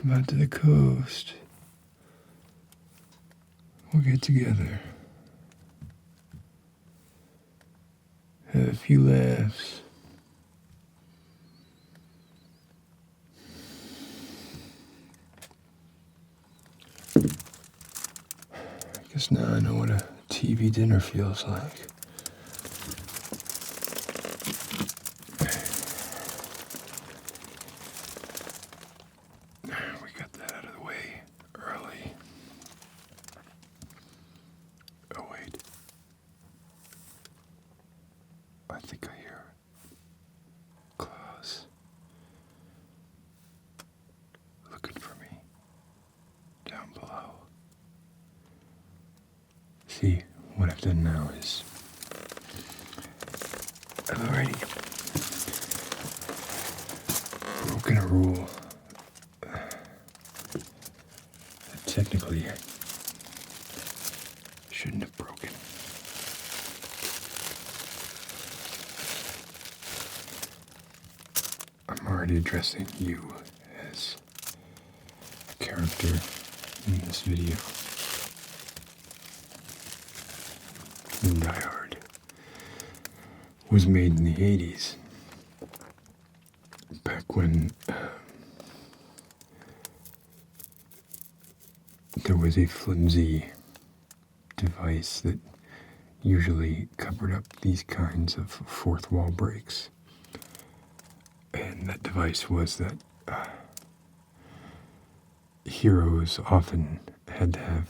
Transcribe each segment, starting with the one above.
come out to the coast. We'll get together. Have a few laughs. I guess now I know what a TV dinner feels like. We got that out of the way early. Oh wait. I think I hear Claus looking for me down below. See, what I've done now is I've already broken a rule that technically I shouldn't have broken. I'm already addressing you as a character in this video. Die Hard was made in the 80s, back when there was a flimsy device that usually covered up these kinds of fourth wall breaks. And that device was that heroes often had to have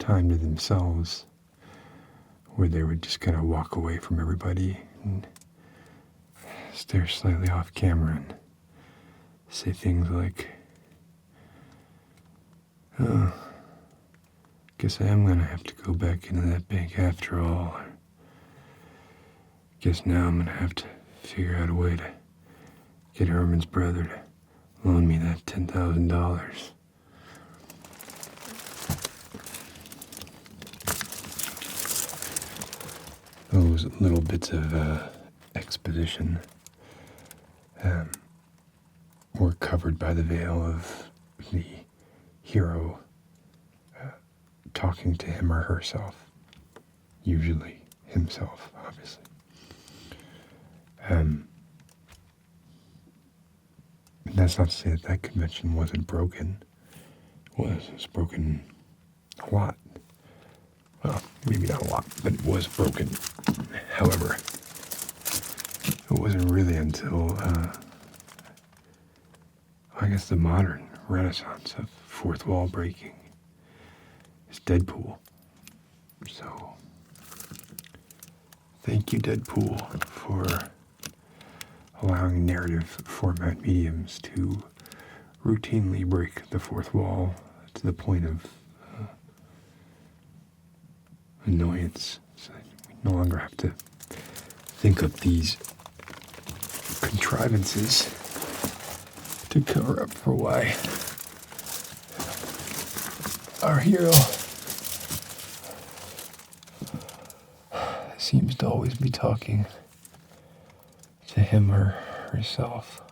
time to themselves where they would just kind of walk away from everybody and stare slightly off camera and say things like, "Oh, guess I am going to have to go back into that bank after all. Guess now I'm going to have to figure out a way to get Herman's brother to loan me that $10,000. Those little bits of exposition were covered by the veil of the hero talking to him or herself. Usually himself, obviously. That's not to say that that convention wasn't broken. It was broken a lot. Well, maybe not a lot, but it was broken. However, it wasn't really until, I guess, the modern renaissance of fourth wall breaking is Deadpool. So, thank you, Deadpool, for allowing narrative format mediums to routinely break the fourth wall to the point of annoyance, so that we no longer have to think up these contrivances to cover up for why our hero seems to always be talking to him or herself.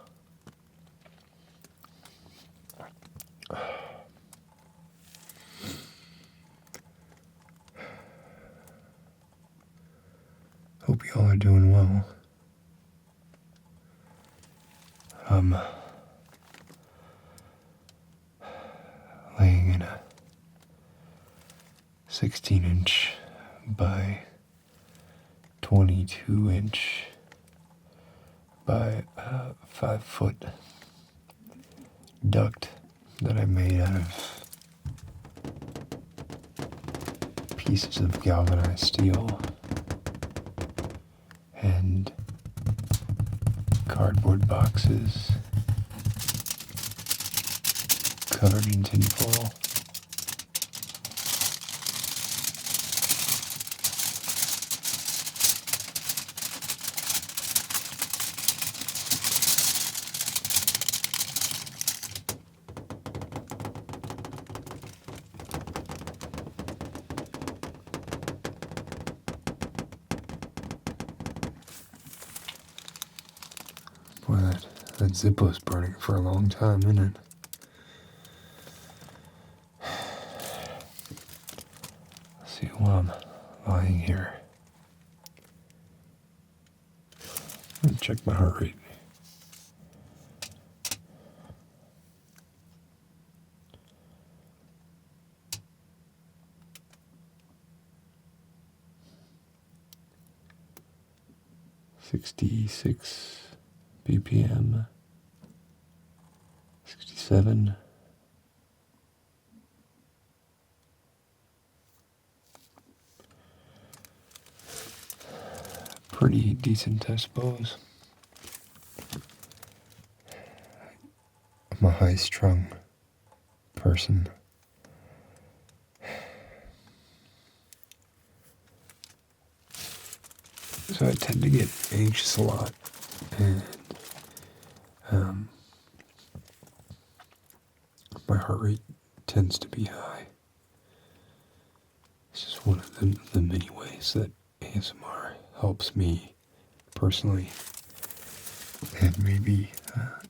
Hope y'all are doing well. Laying in a 16-inch by 22-inch by 5-foot duct that I made out of pieces of galvanized steel and cardboard boxes covered in tinfoil. Boy, that Zippo's burning for a long time, isn't it? See, while I'm lying here, I'm going to check my heart rate. .66 BPM, 67. Pretty decent, I suppose. I'm a high-strung person. So I tend to get anxious a lot, and my heart rate tends to be high. It's just one of the many ways that ASMR helps me personally, and maybe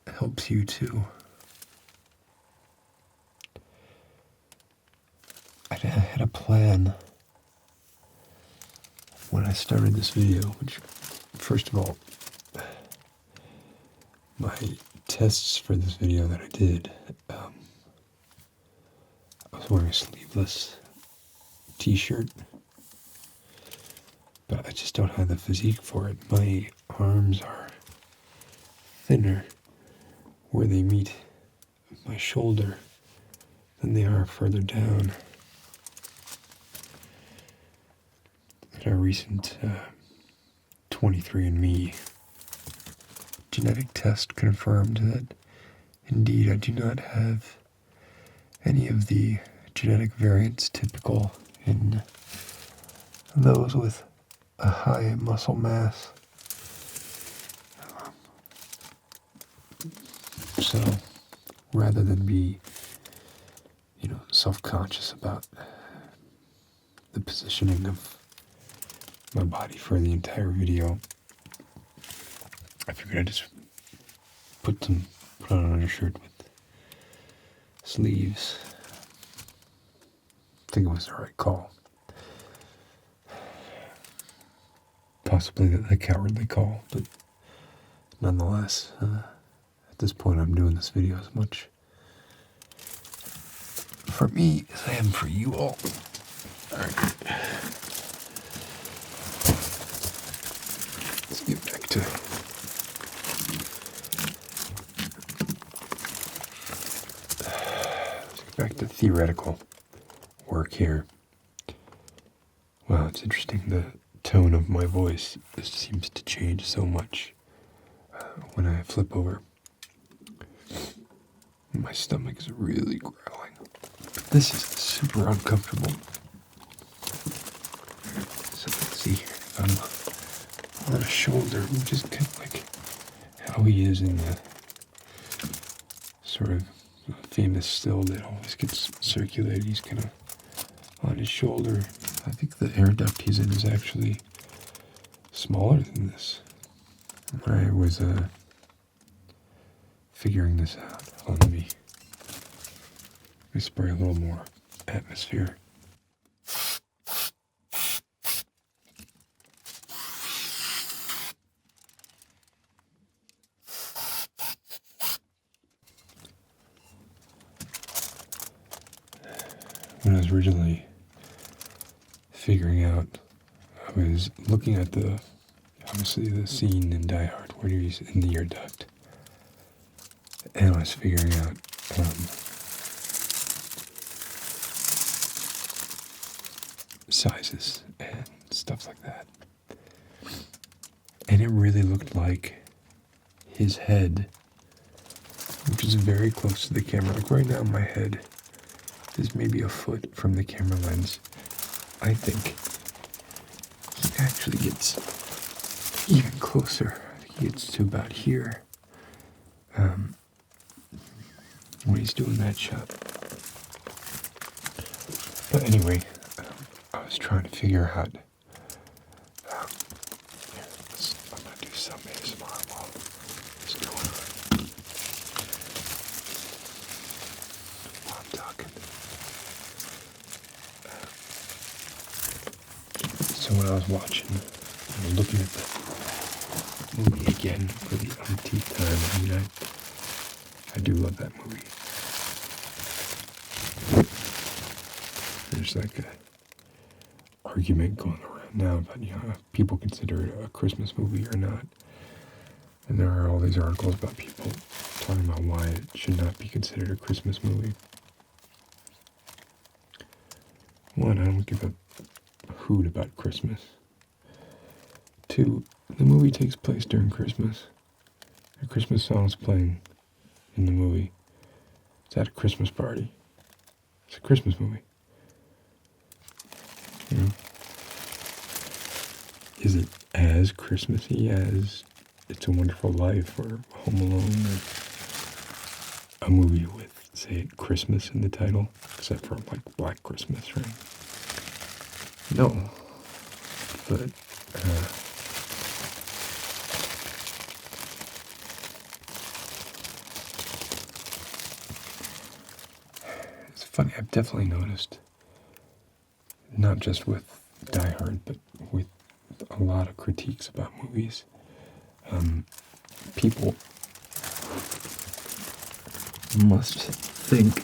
helps you too. I had a plan when I started this video, which, first of all, my tests for this video that I did, I was wearing a sleeveless t-shirt, but I just don't have the physique for it. My arms are thinner where they meet my shoulder than they are further down. A recent 23andMe genetic test confirmed that indeed I do not have any of the genetic variants typical in those with a high muscle mass. So rather than be, self-conscious about the positioning of my body for the entire video, I figured I'd just put on an undershirt with sleeves. I think it was the right call. Possibly the cowardly call, but nonetheless, at this point I'm doing this video as much for me as I am for you all. Alright. Let's get back to theoretical work here. Wow, it's interesting. The tone of my voice seems to change so much when I flip over. My stomach is really growling. This is super uncomfortable. So let's see here. I'm on a shoulder, which is kind of like how he is in the sort of famous still that always gets circulated. He's kind of on his shoulder. I think the air duct he's in is actually smaller than this. When I was figuring this out, let me spray a little more atmosphere. When I was originally figuring out, I was looking at obviously the scene in Die Hard where he's in the air duct, and I was figuring out sizes and stuff like that, and it really looked like his head, which is very close to the camera. Like right now, my head is maybe a foot from the camera lens. I think he actually gets even closer. I think he gets to about here when he's doing that shot. But anyway, I was trying to figure out. I'm going to do some ASMR while it's going on. While I'm talking. what I was watching. I was looking at the movie again for the umpteenth time. I mean, I do love that movie. There's like a argument going around now about, if people consider it a Christmas movie or not. And there are all these articles about people talking about why it should not be considered a Christmas movie. One, I don't give a hoot about Christmas. Two, the movie takes place during Christmas. A Christmas song is playing in the movie. It's at a Christmas party. It's a Christmas movie. Is it as Christmassy as It's a Wonderful Life or Home Alone or a movie with, say, Christmas in the title? Except for like Black Christmas, right? No. But, it's funny, I've definitely noticed, not just with Die Hard, but with a lot of critiques about movies, people must think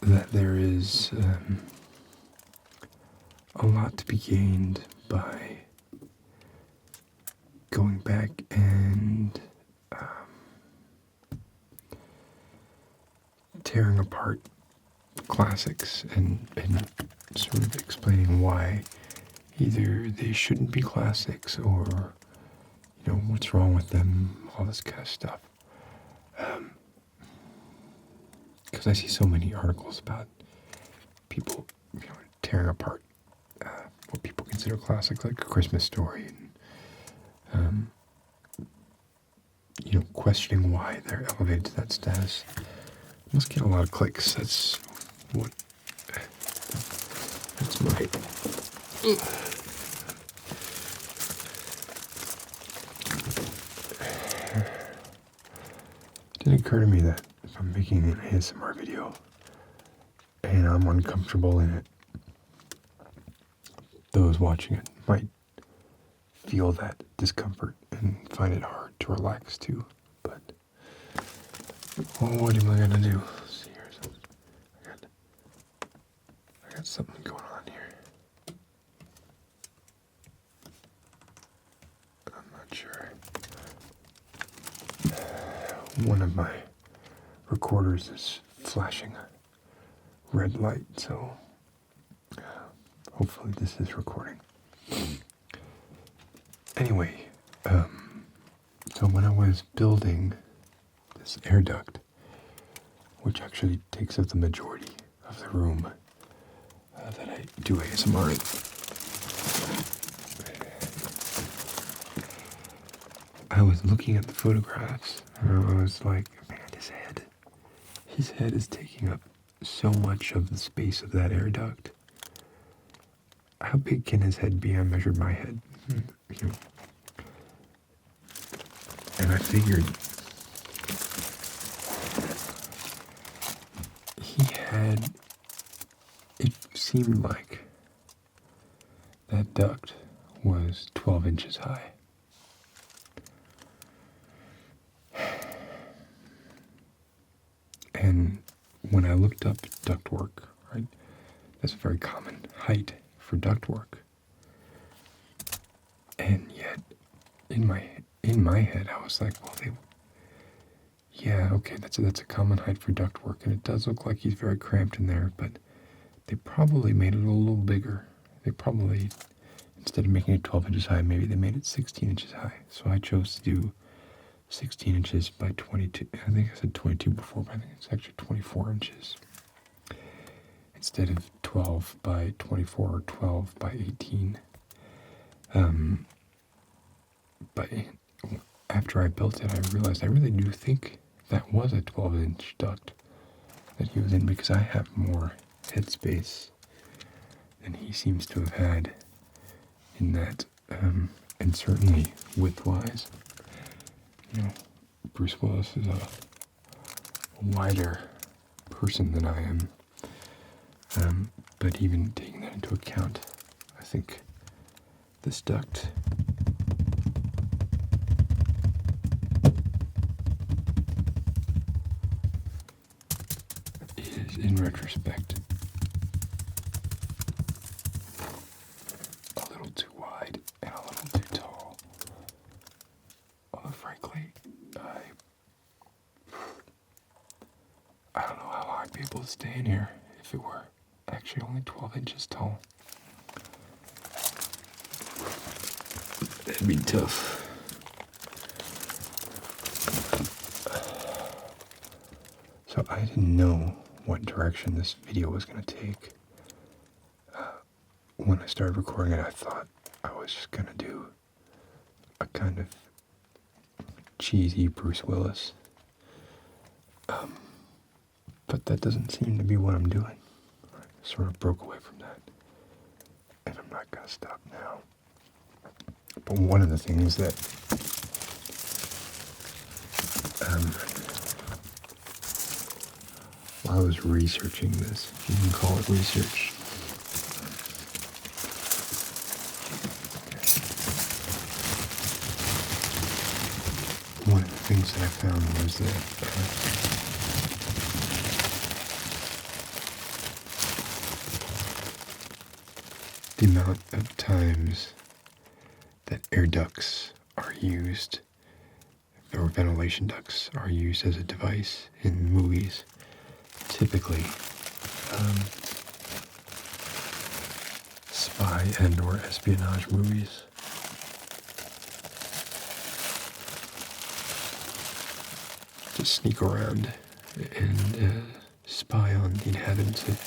that there is a lot to be gained by going back and tearing apart classics and sort of explaining why either they shouldn't be classics or, what's wrong with them, all this kind of stuff. Because I see so many articles about people, tearing apart what people consider classic, like A Christmas Story, and, questioning why they're elevated to that status. Must get a lot of clicks. That's my... It didn't occur to me that if I'm making an ASMR video and I'm uncomfortable in it, those watching it might feel that discomfort and find it hard to relax too. But what am I gonna do? Let's see here. I got something going on here. I'm not sure. One of my recorders is flashing a red light, so hopefully this is recording. Anyway, so when I was building this air duct, which actually takes up the majority of the room that I do ASMR in, I was looking at the photographs and I was like, man, his head is taking up so much of the space of that air duct. How big can his head be? I measured my head. And I figured it seemed like that duct was 12 inches high. And when I looked up ductwork, right, that's a very common height for ductwork. And yet, in my head, I was like, well, okay, that's a common height for ductwork, and it does look like he's very cramped in there, but they probably made it a little bigger. They probably, instead of making it 12 inches high, maybe they made it 16 inches high. So I chose to do 16 inches by 22. I think I said 22 before, but I think it's actually 24 inches. Instead of 12 by 24 or 12 by 18. But after I built it, I realized I really do think that was a 12-inch duct that he was in, because I have more headspace than he seems to have had in that, and certainly width-wise. Bruce Willis is a wider person than I am. But even taking that into account, I think this duct is, in retrospect, a little too wide and a little too tall. Although frankly, I don't know how I'd be able to stay in here if it were actually only 12 inches tall. That'd be tough. So I didn't know what direction this video was going to take. When I started recording it, I thought I was just going to do a kind of cheesy Bruce Willis. But that doesn't seem to be what I'm doing. I sort of broke away from that. And I'm not going to stop now. But one of the things that while I was researching this, if you can call it research, one of the things that I found was that the amount of times that air ducts are used, or ventilation ducts are used as a device in movies, typically spy and or espionage movies, to sneak around and spy on the inhabitants of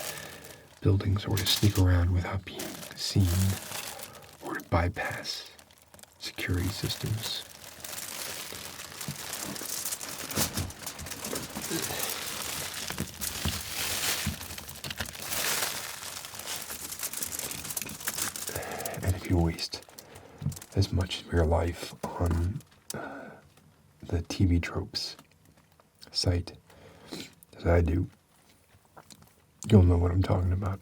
buildings, or to sneak around without being seen, or to bypass security systems. And if you waste as much of your life on the TV Tropes site as I do, you'll know what I'm talking about.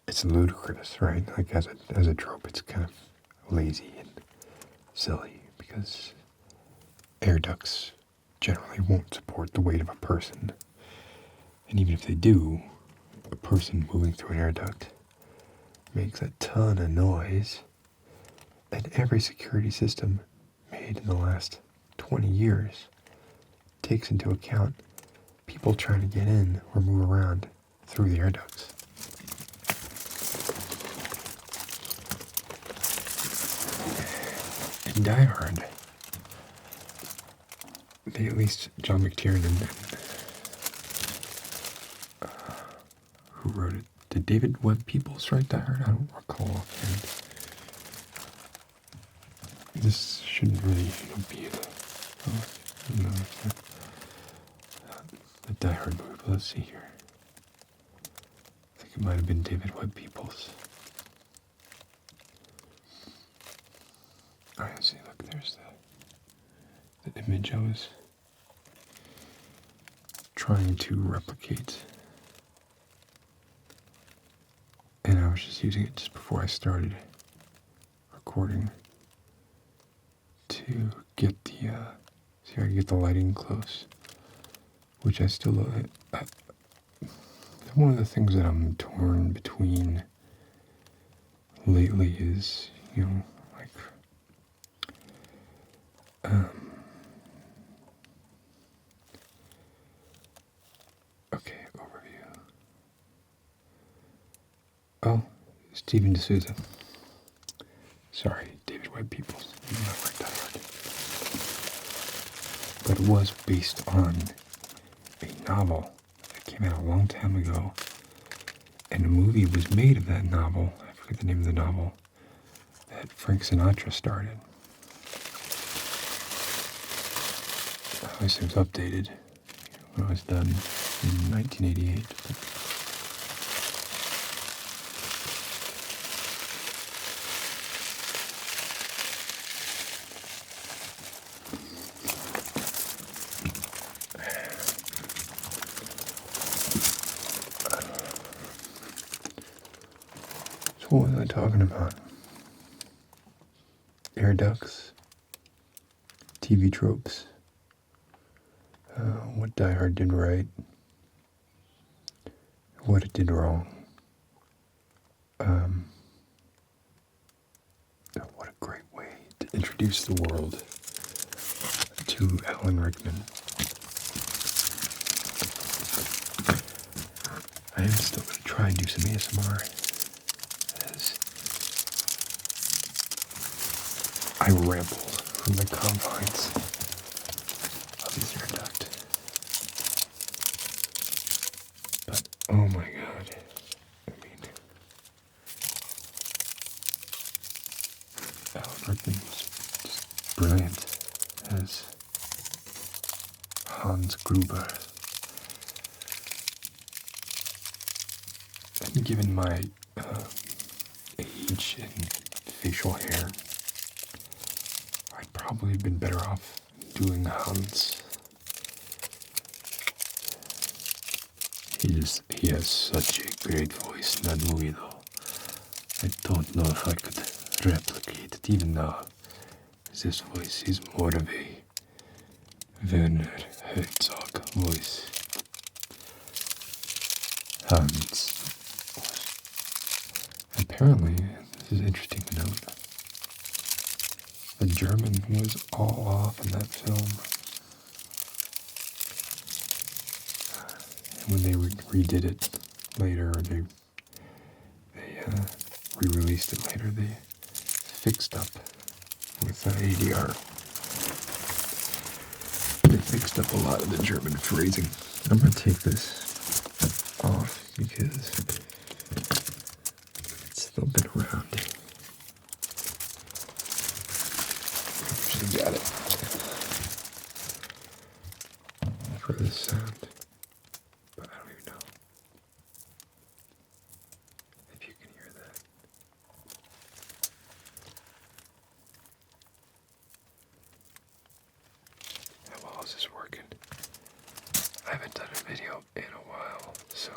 It's ludicrous, right? Like as a trope, it's kind of lazy and silly because air ducts generally won't support the weight of a person. And even if they do, a person moving through an air duct makes a ton of noise. And every security system made in the last 20 years takes into account people trying to get in or move around through the air ducts. In Die Hard, at least John McTiernan, who wrote it, did David Webb Peoples write Die Hard? I don't recall offhand. This shouldn't really be the Die Hard movie, but let's see here. I think it might have been David Webb Peoples. Oh, yeah, see, look, there's the image I was trying to replicate. And I was just using it just before I started recording to get the, see if I can get the lighting close, which I still, one of the things that I'm torn between lately is, like, okay, overview. Oh, Stephen D'Souza. Sorry, David Webb Peoples. You not write that hard. But it was based on a novel that came out a long time ago, and a movie was made of that novel. I forget the name of the novel, that Frank Sinatra starred in. This thing's updated. It was done in 1988. So what was I talking about? Air ducts, TV tropes, what Die Hard did right, what it did wrong. What a great way to introduce the world to Alan Rickman. I am still going to try and do some ASMR as I ramble from the confines of this air duct. But, oh my god, I mean, Alan Rickman was just brilliant as Hans Gruber. And given my age and facial hair, I'd probably have been better off doing Hans. He has such a great voice in that movie, though. I don't know if I could replicate it, even though this voice is more of a Werner Herzog voice. Hans. Apparently, this is interesting to note, the German was all off in that film. And when they redid it later, or they re-released it later, they fixed up with ADR. They fixed up a lot of the German phrasing. I'm going to take this off because it's still been around. Actually got it for this sound, but I don't even know if you can hear that. How well is this working? I haven't done a video in a while, so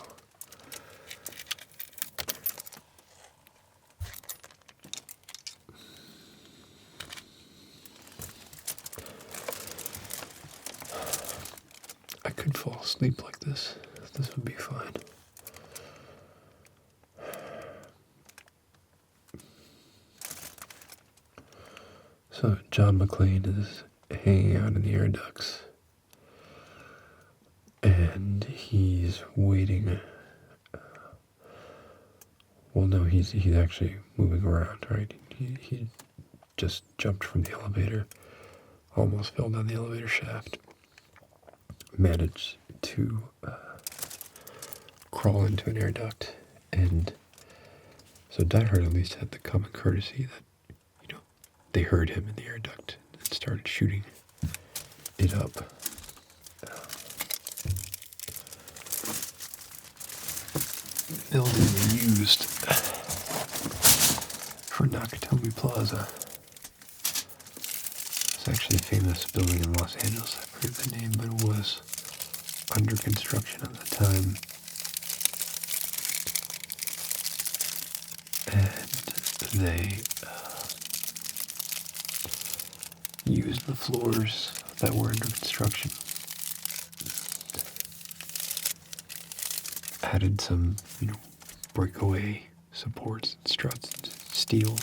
I could fall asleep like this. This would be fine. So John McClane is hanging out in the air ducts, and he's waiting. Well, no, he's actually moving around, right? He just jumped from the elevator, almost fell down the elevator shaft, managed to crawl into an air duct, and so Die Hard at least had the common courtesy that, they heard him in the air duct and started shooting it up. Building used for Nakatomi Plaza. It's actually a famous building in Los Angeles. I forget the name, but it was under construction at the time. And they used the floors that were under construction. Added some, breakaway supports and struts and steel.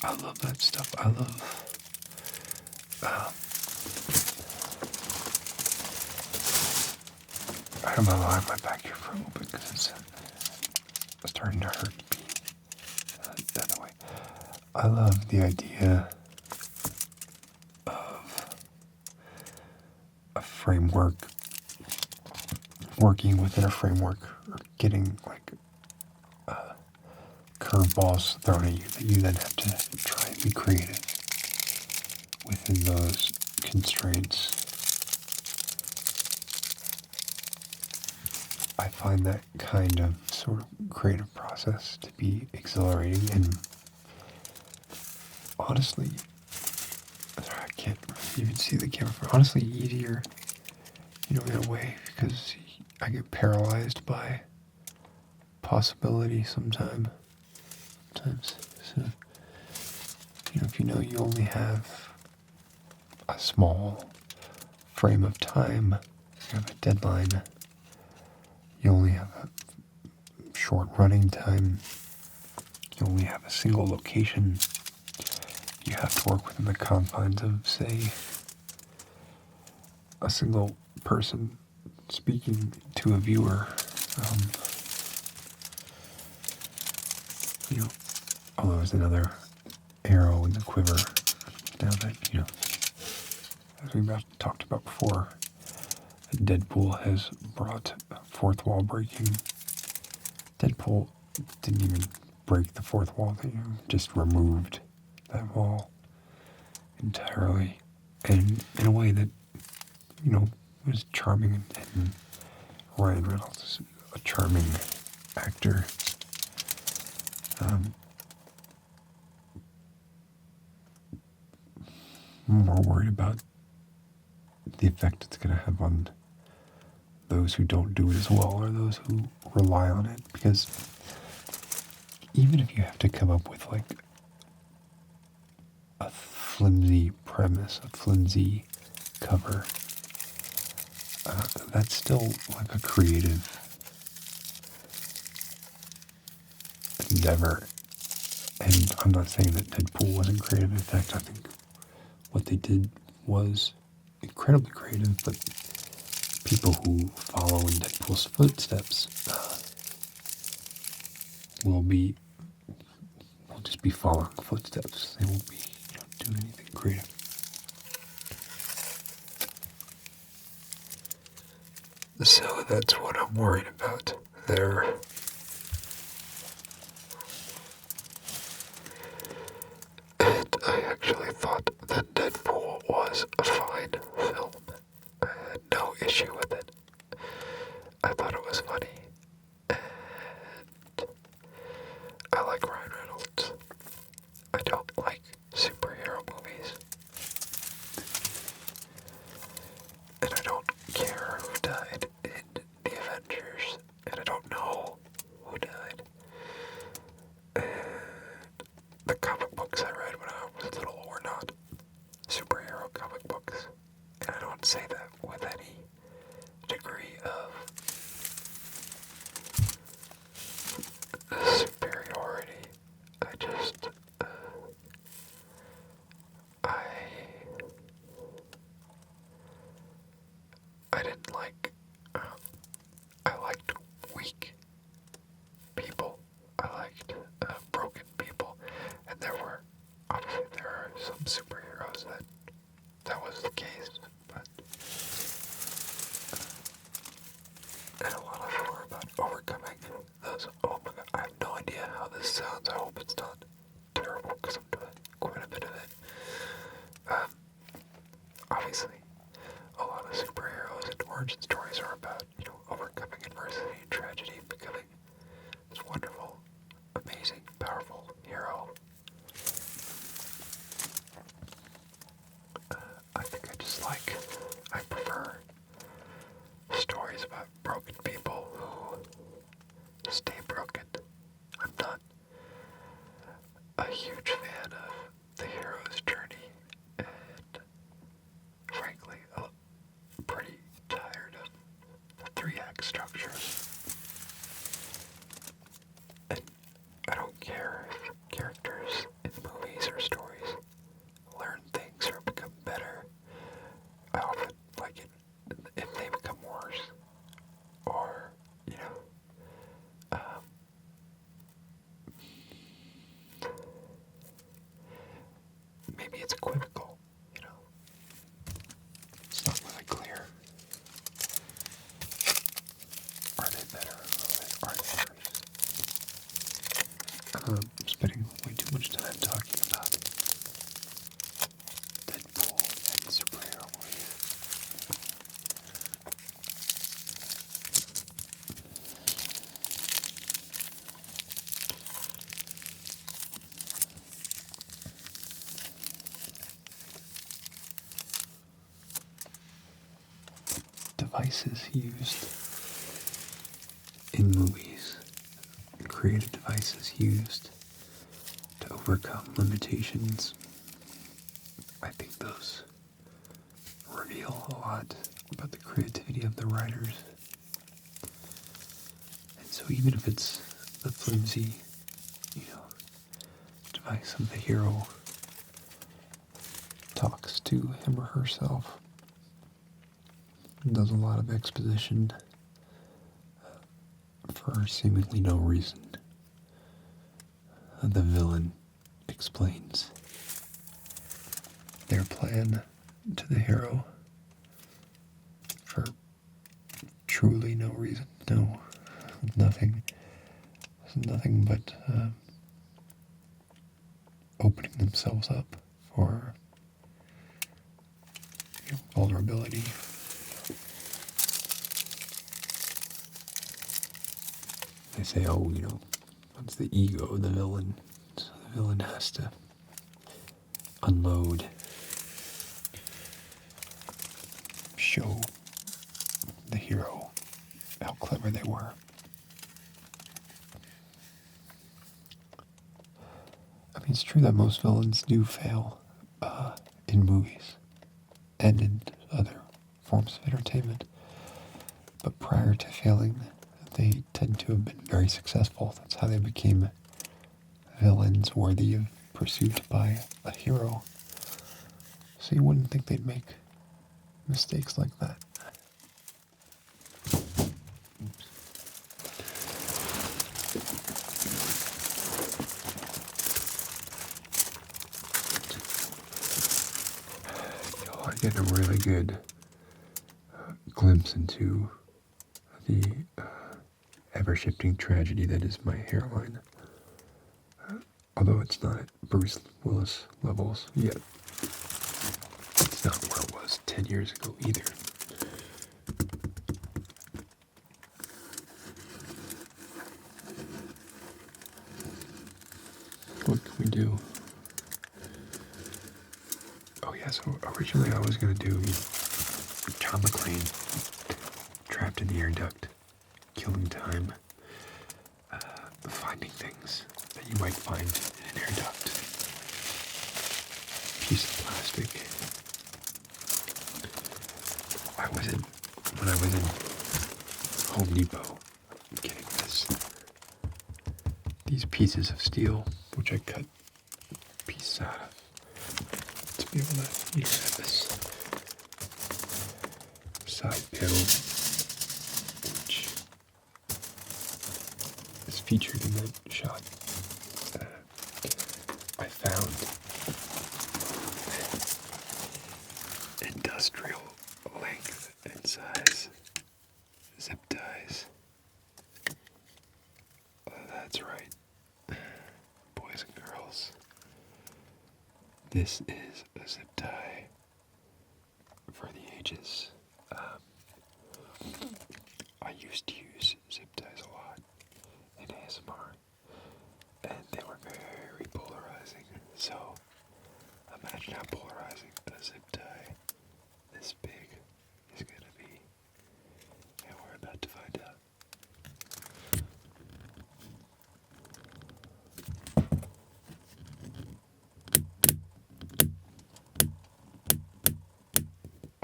I love that stuff. I love I don't know why I have my back here for a little bit because it's starting to hurt the other way. I love the idea of a framework, working within a framework, or getting curveballs thrown at you that you then have to try and be creative within those constraints. I find that kind of sort of creative process to be exhilarating and honestly, I can't even see the camera, honestly easier, in a way, because I get paralyzed by possibility sometimes. So, if you only have a small frame of time, you have a deadline, you only have a short running time, you only have a single location, you have to work within the confines of, say, a single person speaking to a viewer. Um, Although there's another arrow in the quiver now that, as we talked about before, Deadpool has brought fourth wall breaking. Deadpool didn't even break the fourth wall, they just removed that wall entirely. And in a way that, was charming, and Ryan Reynolds is a charming actor. I'm more worried about the effect it's going to have on those who don't do it as well, or those who rely on it. Because even if you have to come up with like a flimsy premise, a flimsy cover, that's still like a creative endeavor. And I'm not saying that Deadpool wasn't creative. In fact, I think what they did was incredibly creative, but people who follow in Deadpool's footsteps will just be following footsteps. They won't be doing anything creative. So that's what I'm worried about there. And I actually thought that Deadpool was a fine film. I had no issue with it. I thought it was funny. And I like Ryan Reynolds. I don't like superhero movies. And I don't care who died in the Avengers. And I don't know who died. And the comic books I read when I was little were not superhero comic books. And I don't say that with any degree of superiority. I didn't like, I liked weak people. I liked broken people. And obviously there are some superheroes that was the case, but and a lot of them were about overcoming those. Oh my god, I have no idea how this sounds. I hope it's not terrible, because I'm doing quite a bit of it. Obviously, a lot of superheroes and origin stories are about, overcoming adversity and tragedy and becoming this wonderful, amazing, powerful hero. I prefer stories about broken people who stay broken. I'm not a huge fan of the hero's journey, and frankly, I'm pretty tired of the 3-act structures. And I don't care if characters in movies or stories learn things or become better. I often like it if they become worse, or, maybe it's equivocal, it's not really clear. Are they better, or are they worse? I'm spending way too much time talking about Deadpool and superhero movies. Devices used in movies, creative devices used to overcome limitations. I think those reveal a lot about the creativity of the writers. And so even if it's the flimsy, device of the hero talks to him or herself, does a lot of exposition for seemingly no reason. The villain explains their plan to the hero for truly no reason. No, nothing but opening themselves up for vulnerability. They say, it's the ego of the villain. So the villain has to unload, show the hero how clever they were. I mean, it's true that most villains do fail in movies and in other forms of entertainment. But prior to failing, they tend to have been very successful. That's how they became villains worthy of pursuit by a hero. So you wouldn't think they'd make mistakes like that. I get a really good glimpse into the ever-shifting tragedy that is my hairline. Although it's not at Bruce Willis levels yet. It's not where it was 10 years ago either. What can we do? Oh yeah, so originally I was going to do John McClane trapped in the air duct, killing time, finding things that you might find in an air duct. Piece of plastic. When I was in Home Depot getting these pieces of steel, which I cut pieces out of, to be able to have this side panel, which is featured in that shot. I found industrial length and size zip ties. That's right, boys and girls. This is a zip tie for the ages. I used to use zip ties a lot in ASMR, and they were very polarizing. So imagine how polarizing a zip tie this big is going to be, and we're about to find out.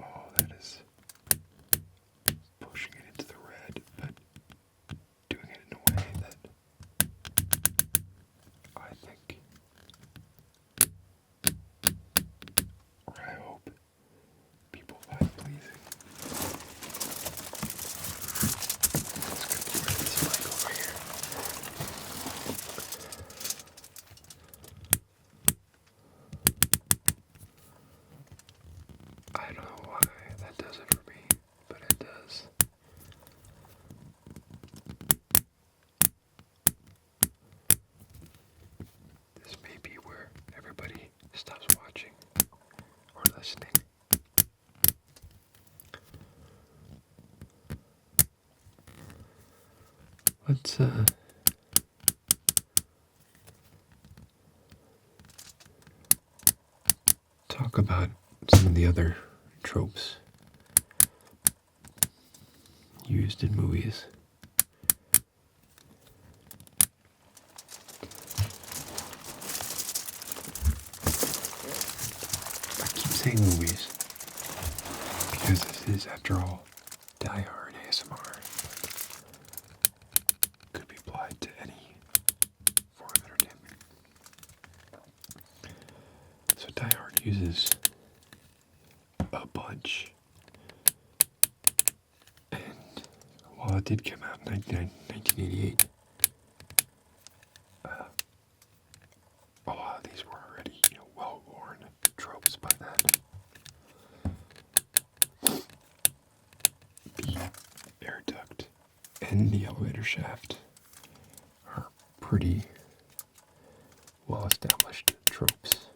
Oh, that is pushing it into the red, but doing it in a way that I think, or I hope, people find pleasing. Let's get rid of this mic over here. I don't know why that does it for me, but it does. This may be where everybody stops watching or listening. Let's talk about some of the other tropes used in movies diehard ASMR. Could be applied to any form of entertainment. So diehard uses a bunch. And while it did come out in 1988, a lot of these were already, well-worn tropes by then. The air duct and the elevator shaft are pretty well-established tropes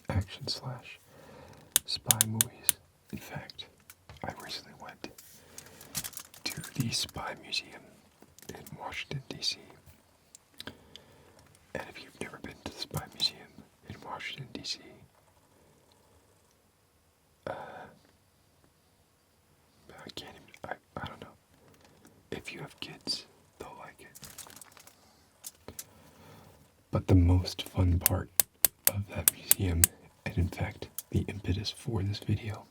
in action/spy movies. In fact, I recently went to the Spy Museum in Washington, D.C. And if you've never been to the Spy Museum in Washington, D.C., I can't even, I don't know. If you have kids, they'll like it. But the most fun part of that museum, and in fact, the impetus for this video,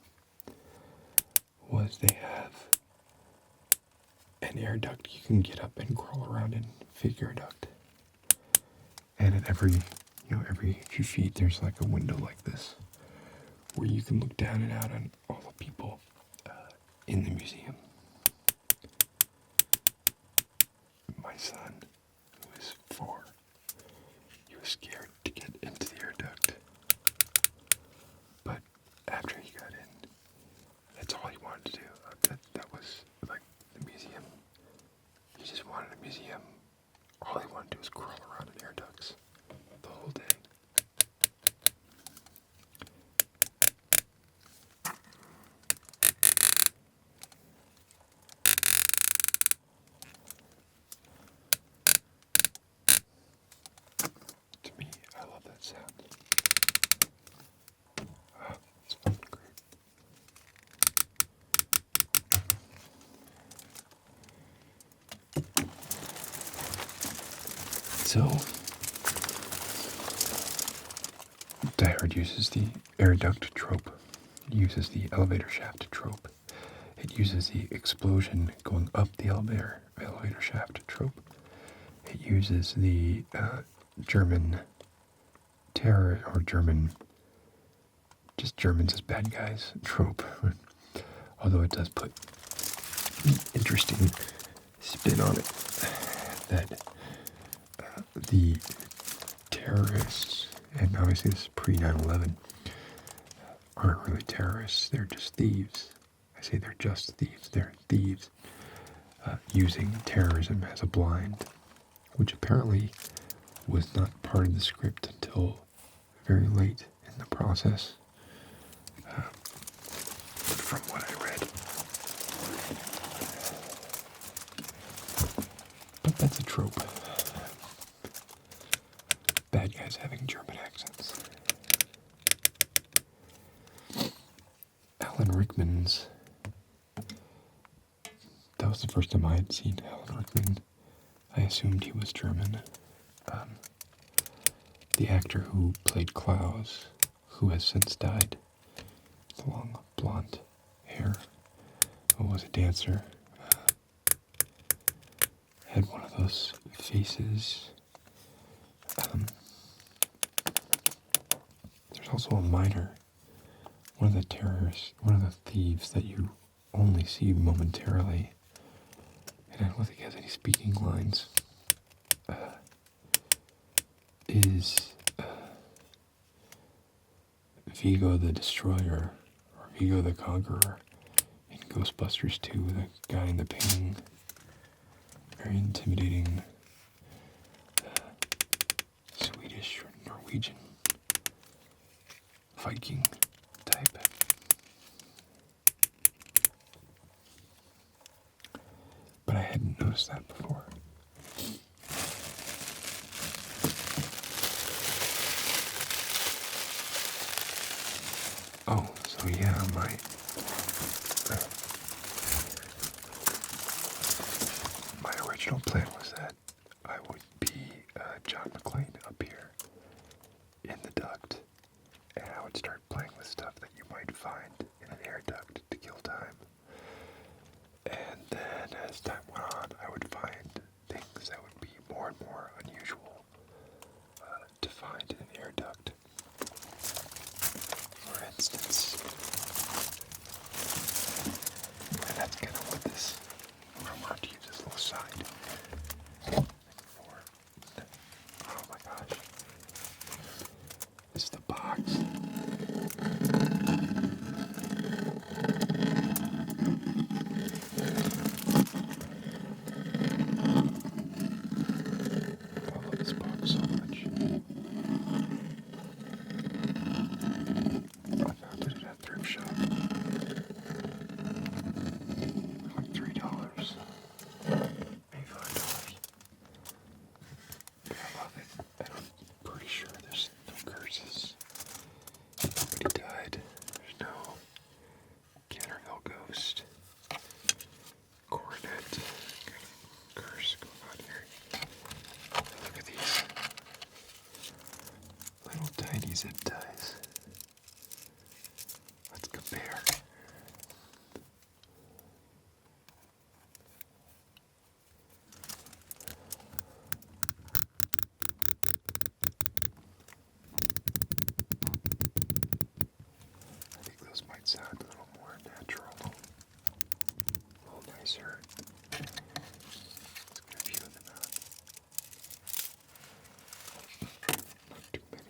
was they have an air duct you can get up and crawl around in, fake air duct. And at every few feet, there's like a window like this, where you can look down and out on all the people in the museum. My son, who is 4, he was scared to get into the air duct. But after he got in, that's all he wanted to do. That was like the museum. He just wanted a museum. All he wanted to do was crawl around in air ducts the whole day. To me, I love that sound. It's fucking great. So, Die Hard uses the air duct trope. It uses the elevator shaft trope. It uses the explosion going up the elevator shaft trope. It uses the German terror, or just Germans as bad guys trope. Although it does put an interesting spin on it that the terrorists, and obviously this is pre-9/11, aren't really terrorists, they're just thieves. I say they're just thieves, they're thieves using terrorism as a blind, which apparently was not part of the script until very late in the process, from what I read. But that's a trope. Bad guys having German accents. Alan Rickman's. That was the first time I had seen Alan Rickman. I assumed he was German. The actor who played Klaus, who has since died, with long blonde hair, who was a dancer, had one of those faces. There's also a miner, one of the terrorists, one of the thieves that you only see momentarily, and I don't think he has any speaking lines, is Vigo the Destroyer, or Vigo the Conqueror in Ghostbusters 2, the guy in the painting. Very intimidating Swedish or Norwegian Viking type. But I hadn't noticed that before. Oh, so yeah, my original plan was that I would be John McClane up here in the duct, and I would start playing with stuff that you might find in an air duct to kill time. And nicer. Let's get a few of them out. Not too many.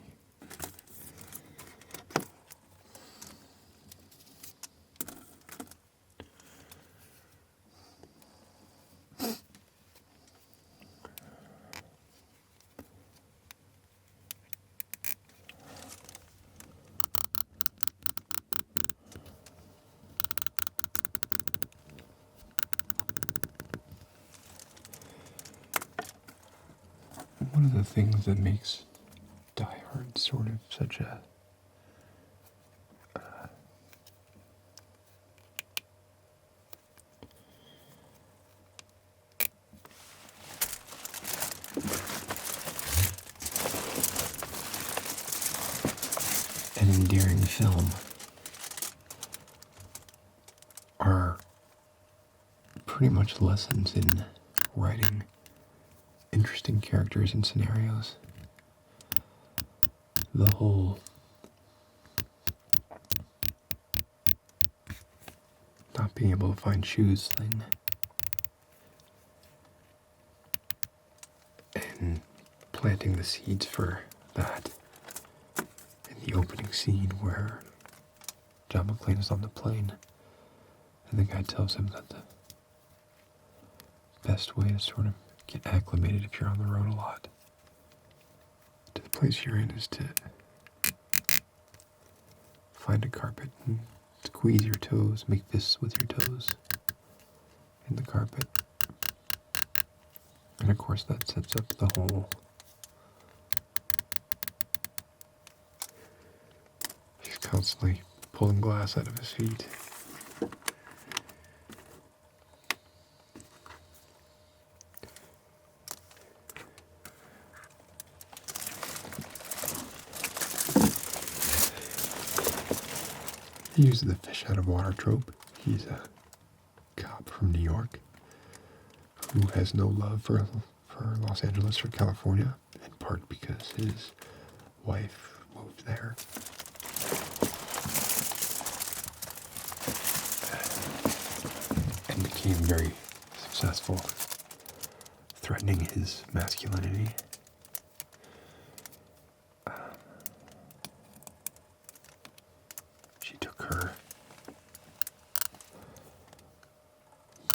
One of the things that makes Die Hard sort of such a an endearing film are pretty much lessons in writing interesting characters and scenarios. The whole not being able to find shoes thing, and planting the seeds for that in the opening scene where John McClane is on the plane and the guy tells him that the best way to sort of get acclimated if you're on the road a lot to the place you're in is to find a carpet and squeeze your toes, make fists with your toes in the carpet. And of course that sets up the whole he's constantly pulling glass out of his feet. He uses the fish out of water trope. He's a cop from New York who has no love for Los Angeles or California, in part because his wife moved there. And became very successful, threatening his masculinity. She took her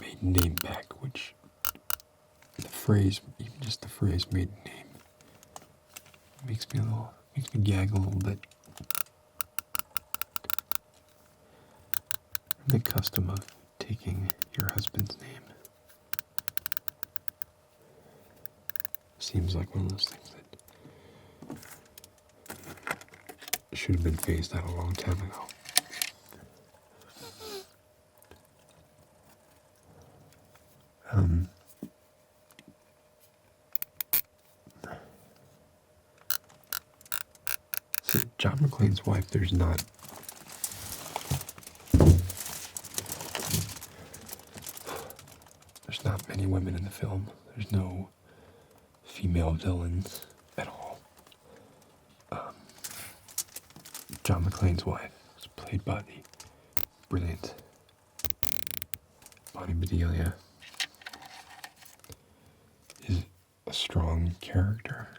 maiden name back, which the phrase, even just the phrase maiden name, makes me gag a little bit. The custom of taking your husband's name seems like one of those things that should have been phased out a long time ago. So John McClane's wife, there's not many women in the film. There's no female villains at all. John McClane's wife was played by the brilliant Bonnie Bedelia. Is a strong character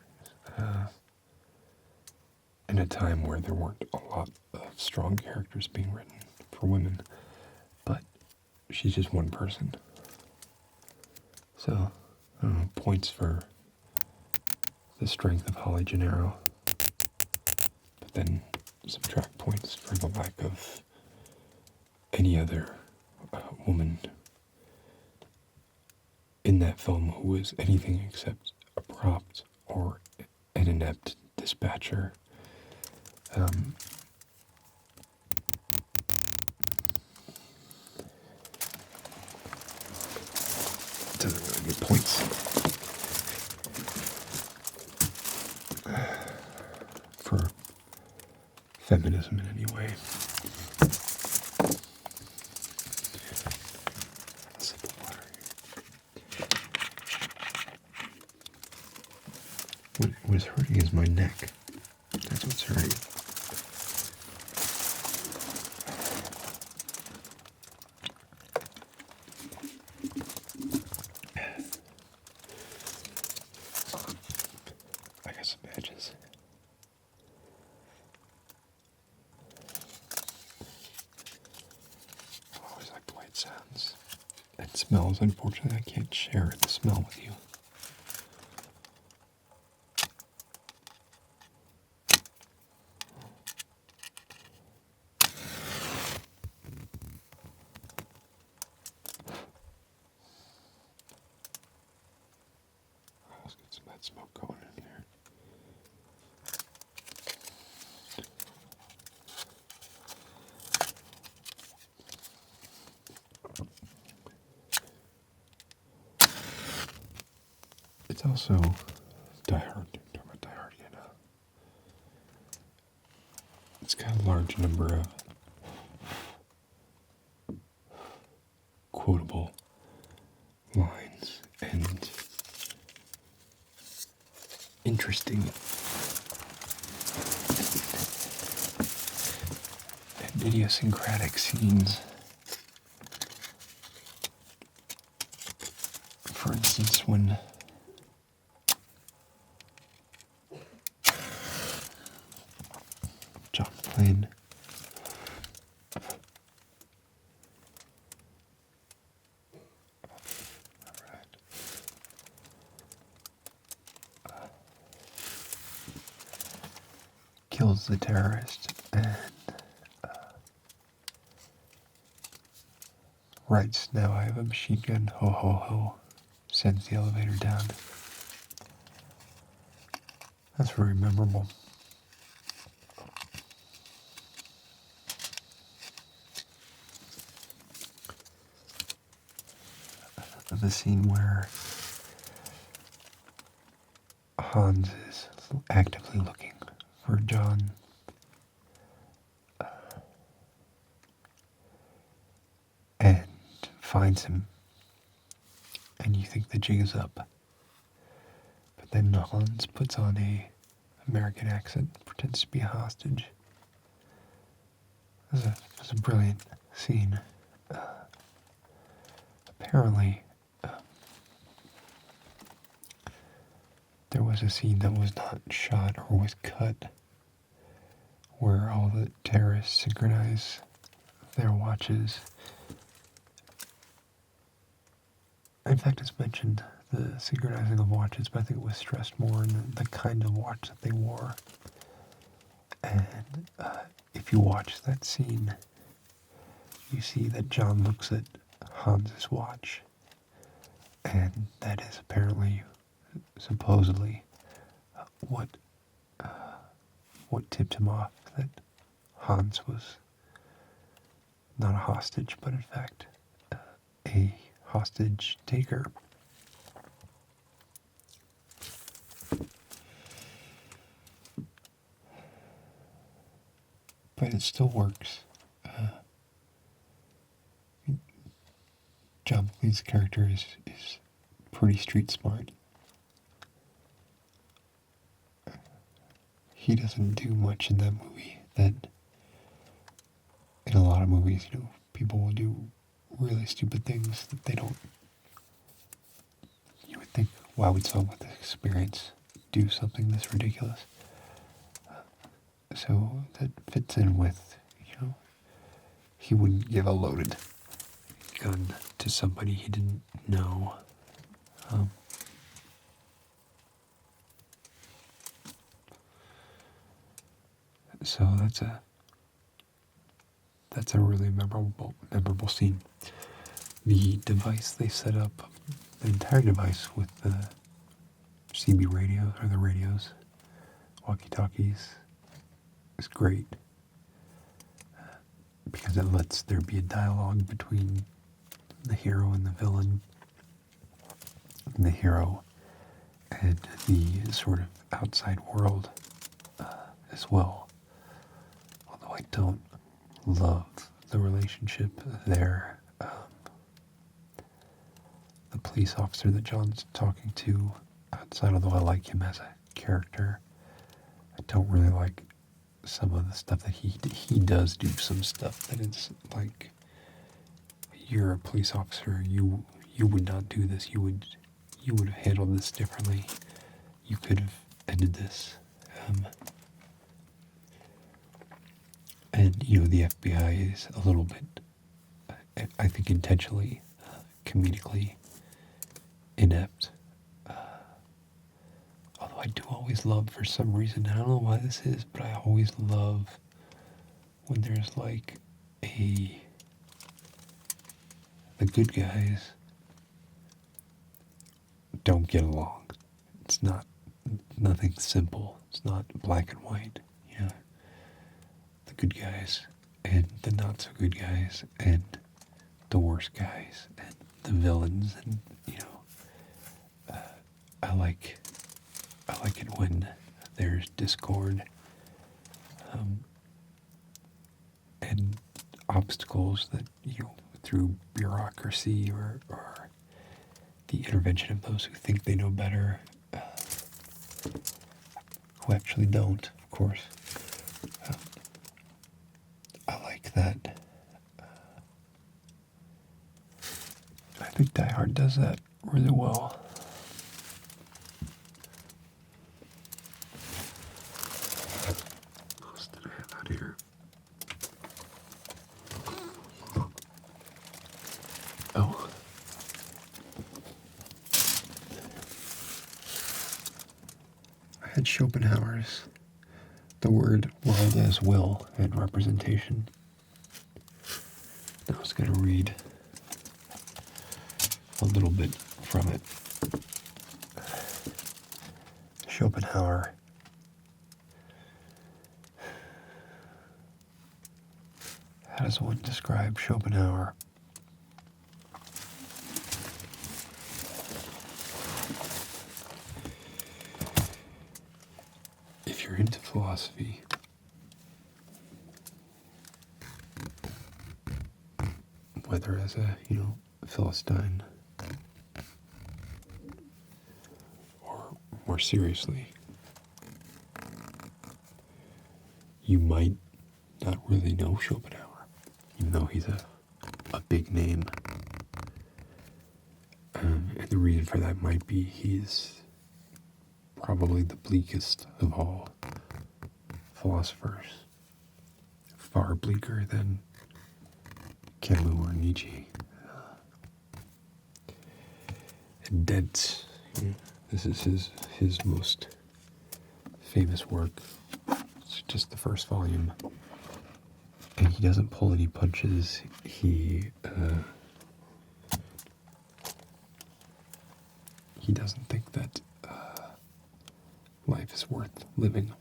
in a time where there weren't a lot of strong characters being written for women, but she's just one person. So, I don't know, points for the strength of Holly Gennaro, but then subtract points for the lack of any other woman in that film who was anything except a prop or an inept dispatcher. Doesn't really get points for feminism in any way. Sip of water. What is hurting is my neck. That's what's hurting. it smells. Unfortunately, I can't share the smell with you. Let's get some of that smoke going in here. It's also Die Hard. Talking about Die Hard again. It's got a large number of quotable lines and interesting and idiosyncratic scenes. For instance, when John McClane kills the terrorist and writes, "Now I have a machine gun, ho ho ho," sends the elevator down. That's very memorable. The scene where Hans is actively looking for John and finds him, and you think the jig is up. But then Hans puts on a American accent, pretends to be a hostage. It was a brilliant scene. Apparently, there was a scene that was not shot or was cut where all the terrorists synchronize their watches. In fact, it's mentioned the synchronizing of watches, but I think it was stressed more in the kind of watch that they wore. And if you watch that scene, you see that John looks at Hans's watch, and that is apparently, supposedly, what tipped him off that Hans was not a hostage, but in fact a hostage taker. But it still works. John McClane's character is pretty street smart. He doesn't do much in that movie that in a lot of movies, people will do really stupid things that they don't. You would think, why would someone with this experience do something this ridiculous? So that fits in with, he wouldn't give a loaded gun to somebody he didn't know. So that's a really memorable scene. The device they set up, the entire device with the CB radio or the radios, walkie-talkies, is great because it lets there be a dialogue between the hero and the villain, and the hero and the sort of outside world as well. Although I don't love the relationship there. The police officer that John's talking to outside, although I like him as a character, I don't really like some of the stuff that he does do some stuff that is like, you're a police officer, you would not do this, you would have handled this differently, you could have ended this. And the FBI is a little bit, I think intentionally, comedically inept. Although I do always love, for some reason, I don't know why this is, but I always love when there's like the good guys don't get along. It's not nothing simple. It's not black and white. You know, the good guys and the not so good guys and the worst guys and the villains, and I like it when there's discord, and obstacles that through bureaucracy or the intervention of those who think they know better, who actually don't, of course. I like that. I think Die Hard does that really well. What else did I have out here? Oh. I had Schopenhauer's The Word, World as Will and Representation. I was going to read a little bit from it. Schopenhauer. How does one describe Schopenhauer? If you're into philosophy, whether as a, Philistine, or more seriously, you might not really know Schopenhauer, even though he's a big name. And the reason for that might be he's probably the bleakest of all philosophers, far bleaker than Camus or Nietzsche. And dense. This is his most famous work. It's just the first volume. And he doesn't pull any punches. He doesn't think that life is worth living.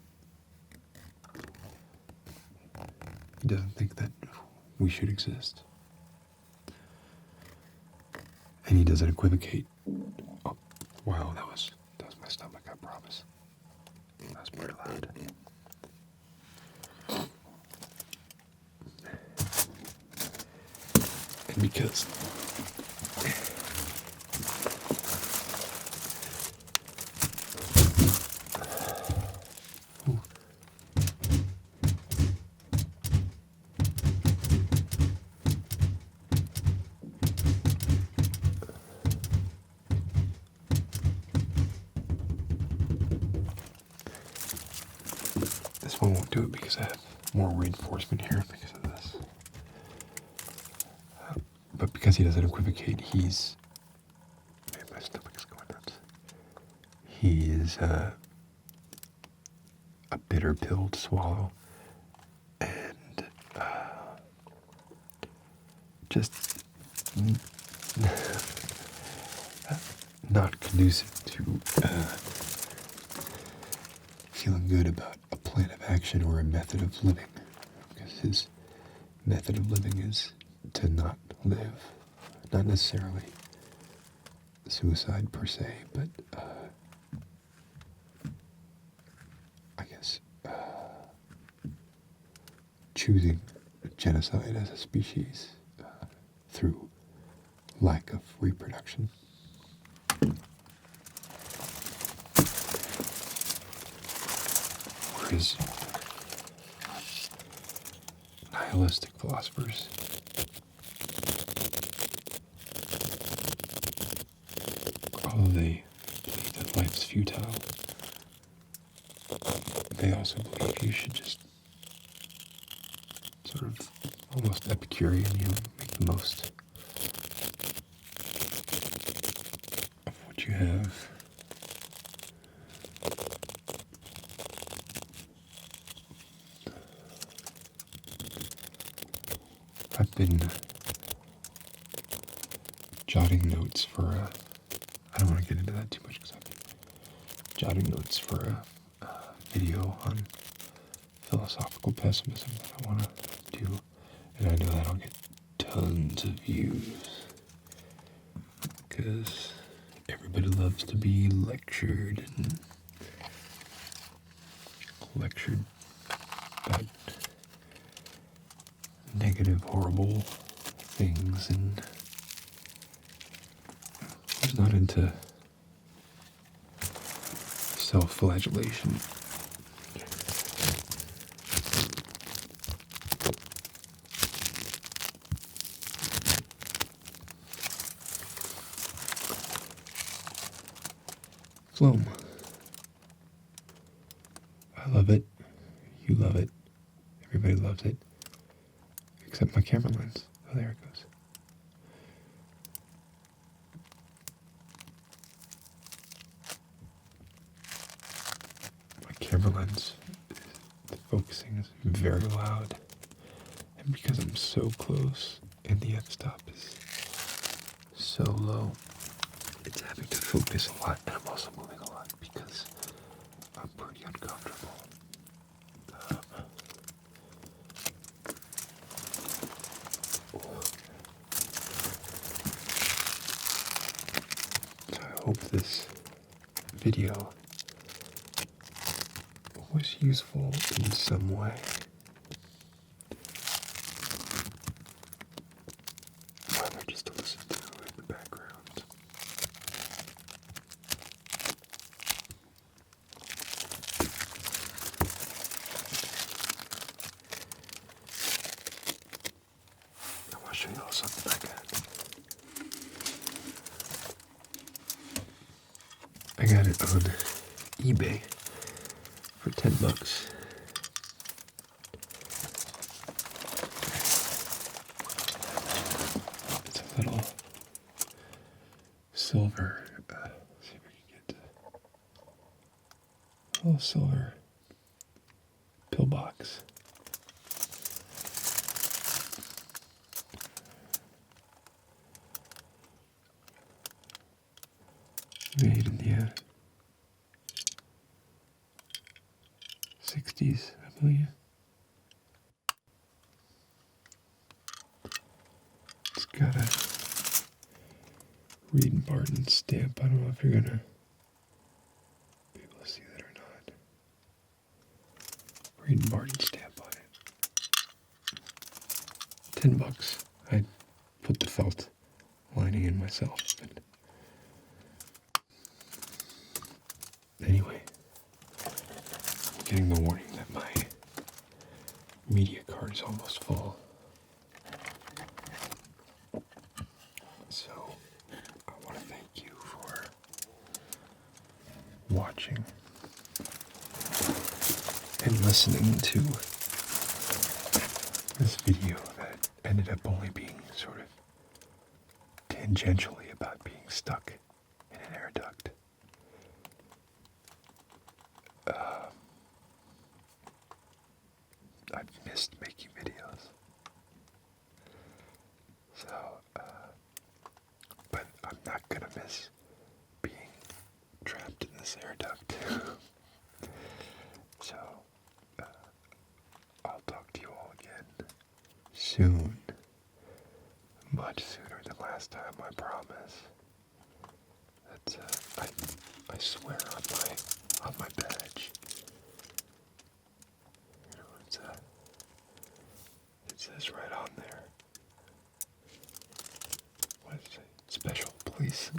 He doesn't think that we should exist. And he doesn't equivocate. Oh, wow, that was my stomach, I promise. That was pretty loud. And because this one won't do it because I have more reinforcement here because of this. But because he doesn't equivocate, he's... Man, my stomach's going nuts. He is a bitter pill to swallow. And just not conducive to feeling good about a plan of action or a method of living. Because his method of living is to not live. Not necessarily suicide per se, but I guess choosing genocide as a species through lack of reproduction. Whereas nihilistic philosophers although they believe that life's futile, they also believe you should just sort of almost Epicurean, make the most what you have. I've been jotting notes for I don't want to get into that too much because I've been jotting notes for a video on philosophical pessimism that I want to do, and I know that I'll get tons of views because everybody loves to be lectured and lectured about negative, horrible things, and who's not into self-flagellation? Phloem. I love it. You love it. Everybody loves it. Except my camera lens. Oh, there it goes. My camera lens, the focusing is very loud. And because I'm so close and the f-stop is so low, it's having to focus a lot, and I'm also moving a lot because I'm pretty uncomfortable. So I hope this video was useful in some way. Rather just to listen to in the background. I want to show you all something I got. I got it on eBay for $10. It's a little silver, see if we can get a little silver pillbox. Made in the 60s, I believe. It's got a Reed and Barton stamp. I don't know if you're gonna be able to see that or not. Reed and Barton stamp on it. $10. I put the felt lining in myself. But anyway, I'm getting the warning that my media card is almost full. So I want to thank you for watching and listening to this video that ended up only being sort of tangentially about being stuck in an air duct. I've missed making videos. So, but I'm not gonna miss being trapped in this air duct. So, I'll talk to you all again soon. Much sooner than last time, I promise. That's, I swear on my badge. You know, it says right on there. What does it say? Special police.